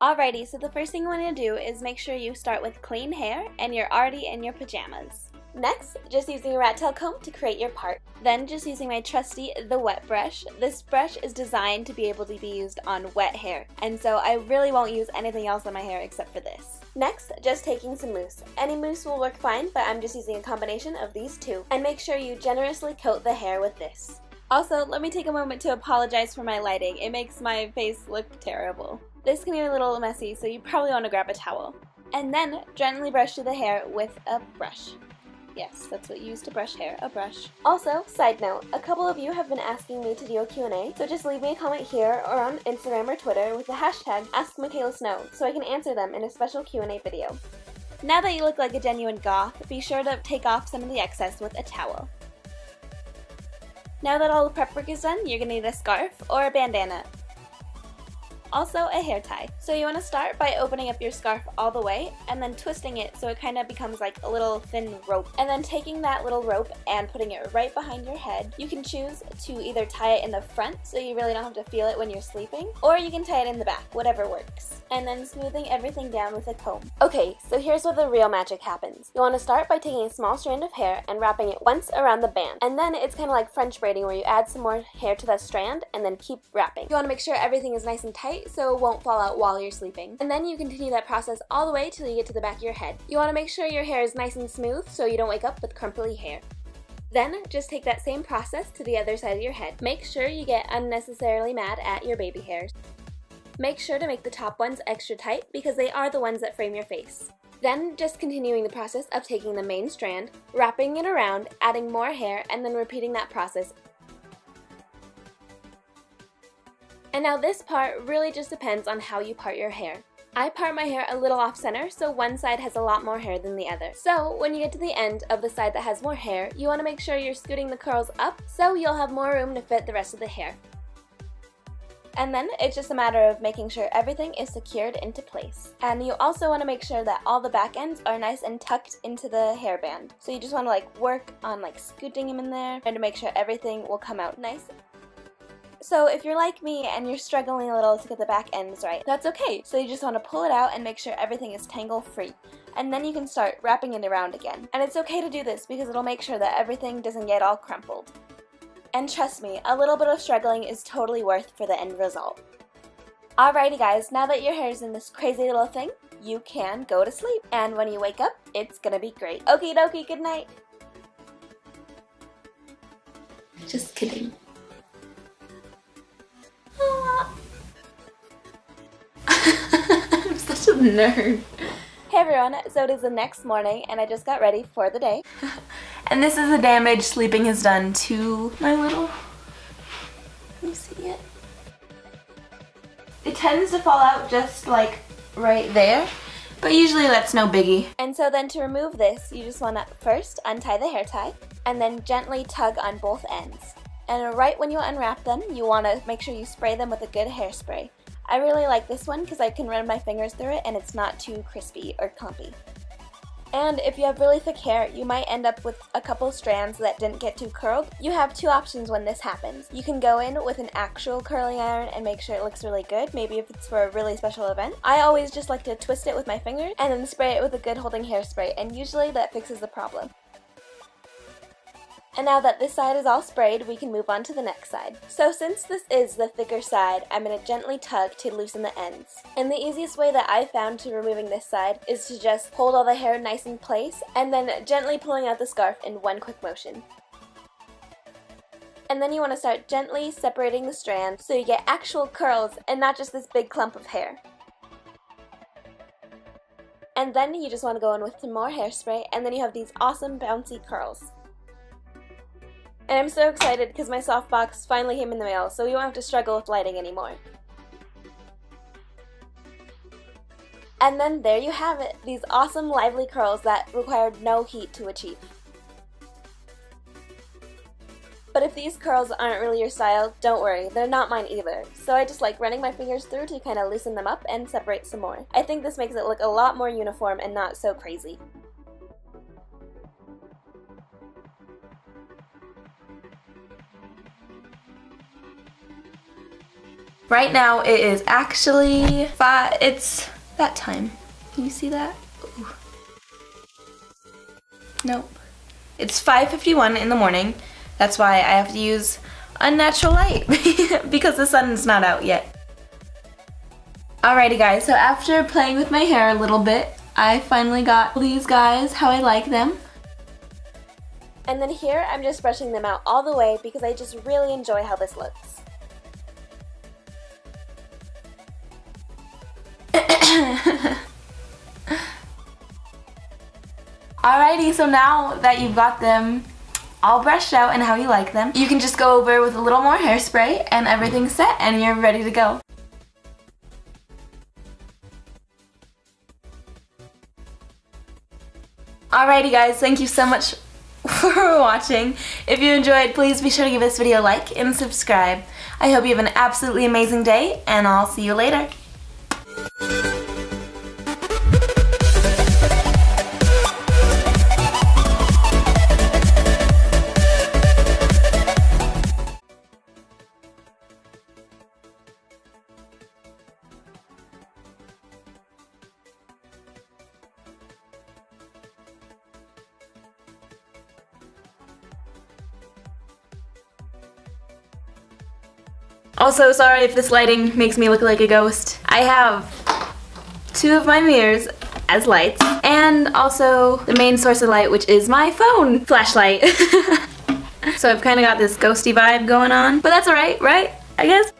Alrighty, so the first thing you want to do is make sure you start with clean hair and you're already in your pajamas. Next, just using a rat tail comb to create your part. Then just using my trusty The Wet brush. This brush is designed to be able to be used on wet hair, and so I really won't use anything else on my hair except for this. Next, just taking some mousse. Any mousse will work fine, but I'm just using a combination of these two. And make sure you generously coat the hair with this. Also, let me take a moment to apologize for my lighting. It makes my face look terrible. This can be a little messy, so you probably want to grab a towel. And then gently brush through the hair with a brush. Yes, that's what you use to brush hair, a brush. Also, side note, a couple of you have been asking me to do a Q&A, so just leave me a comment here or on Instagram or Twitter with the hashtag #AskMikayla.Snow so I can answer them in a special Q&A video. Now that you look like a genuine goth, be sure to take off some of the excess with a towel. Now that all the prep work is done, you're going to need a scarf or a bandana. Also a hair tie. So you want to start by opening up your scarf all the way and then twisting it so it kind of becomes like a little thin rope. And then taking that little rope and putting it right behind your head. You can choose to either tie it in the front so you really don't have to feel it when you're sleeping, or you can tie it in the back, whatever works. And then smoothing everything down with a comb. Okay, so here's where the real magic happens. You want to start by taking a small strand of hair and wrapping it once around the band. And then it's kind of like French braiding where you add some more hair to that strand and then keep wrapping. You want to make sure everything is nice and tight so it won't fall out while you're sleeping. And then you continue that process all the way till you get to the back of your head. You want to make sure your hair is nice and smooth so you don't wake up with crumply hair. Then just take that same process to the other side of your head. Make sure you get unnecessarily mad at your baby hairs. Make sure to make the top ones extra tight because they are the ones that frame your face. Then just continuing the process of taking the main strand, wrapping it around, adding more hair, and then repeating that process. And now this part really just depends on how you part your hair. I part my hair a little off center, so one side has a lot more hair than the other. So when you get to the end of the side that has more hair, you want to make sure you're scooting the curls up so you'll have more room to fit the rest of the hair. And then it's just a matter of making sure everything is secured into place. And you also want to make sure that all the back ends are nice and tucked into the hairband. So you just want to work on scooting them in there and to make sure everything will come out nice. So if you're like me and you're struggling a little to get the back ends right, that's okay. So you just want to pull it out and make sure everything is tangle free. And then you can start wrapping it around again. And it's okay to do this because it'll make sure that everything doesn't get all crumpled. And trust me, a little bit of struggling is totally worth for the end result. Alrighty guys, now that your hair is in this crazy little thing, you can go to sleep. And when you wake up, it's gonna be great. Okie dokie, good night. Just kidding. I'm such a nerd. Hey everyone, so it is the next morning and I just got ready for the day. And this is the damage sleeping has done to my little... Can you see it? It tends to fall out just right there, but usually that's no biggie. And so then to remove this, you just want to first untie the hair tie and then gently tug on both ends. And right when you unwrap them, you want to make sure you spray them with a good hairspray. I really like this one because I can run my fingers through it and it's not too crispy or clumpy. And if you have really thick hair, you might end up with a couple strands that didn't get too curled. You have two options when this happens. You can go in with an actual curling iron and make sure it looks really good, maybe if it's for a really special event. I always just like to twist it with my fingers and then spray it with a good holding hairspray, and usually that fixes the problem. And now that this side is all sprayed, we can move on to the next side. So since this is the thicker side, I'm going to gently tug to loosen the ends. And the easiest way that I found to removing this side is to just hold all the hair nice in place and then gently pulling out the scarf in one quick motion. And then you want to start gently separating the strands so you get actual curls and not just this big clump of hair. And then you just want to go in with some more hairspray and then you have these awesome bouncy curls. And I'm so excited because my softbox finally came in the mail, so we won't have to struggle with lighting anymore. And then there you have it, these awesome lively curls that required no heat to achieve. But if these curls aren't really your style, don't worry, they're not mine either. So I just like running my fingers through to kind of loosen them up and separate some more. I think this makes it look a lot more uniform and not so crazy. Right now it is actually it's that time. Can you see that? Ooh. Nope. It's 5:51 in the morning. That's why I have to use unnatural light because the sun's not out yet. Alrighty guys, so after playing with my hair a little bit, I finally got these guys how I like them. And then here I'm just brushing them out all the way because I just really enjoy how this looks. Alrighty, so now that you've got them all brushed out and how you like them, you can just go over with a little more hairspray and everything's set and you're ready to go. Alrighty guys, thank you so much for watching. If you enjoyed, please be sure to give this video a like and subscribe. I hope you have an absolutely amazing day and I'll see you later. Also, sorry if this lighting makes me look like a ghost. I have 2 of my mirrors as lights, and also the main source of light, which is my phone flashlight. So I've kind of got this ghosty vibe going on, but that's alright, right? I guess?